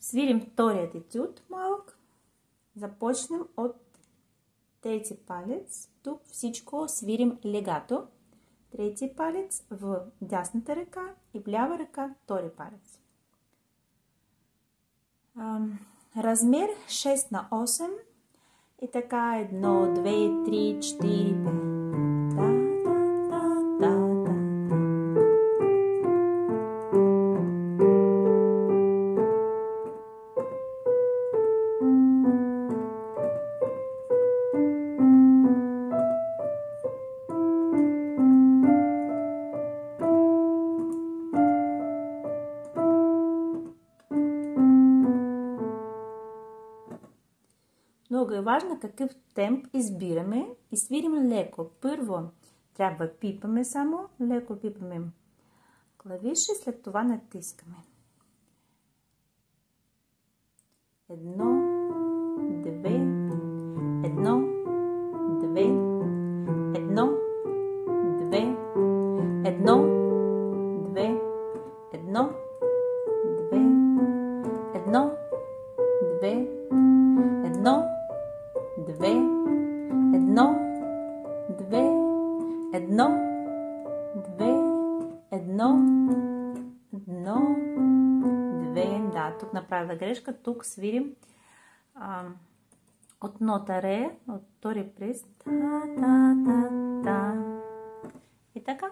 Свирим вторият етюд малък. Започнем от трети палец. Тук всичко свирим легато. Трети палец в дясната ръка и в лява ръка втори палец. Размер 6/8 и така 1, 2, 3, 4, 5. Много е важно какъв темп избираме и свирим леко. Първо трябва пипаме само, леко пипаме клавиши, след това натискаме. 1, 2, 1, 2, 1, 2, 1, 2, 1, 2, 1, 2, 1, 2, 1, 2, 1, 2, 1, 2. Да, тук направила грешка. Тук свирим от нота ре, от втори пръст. И така.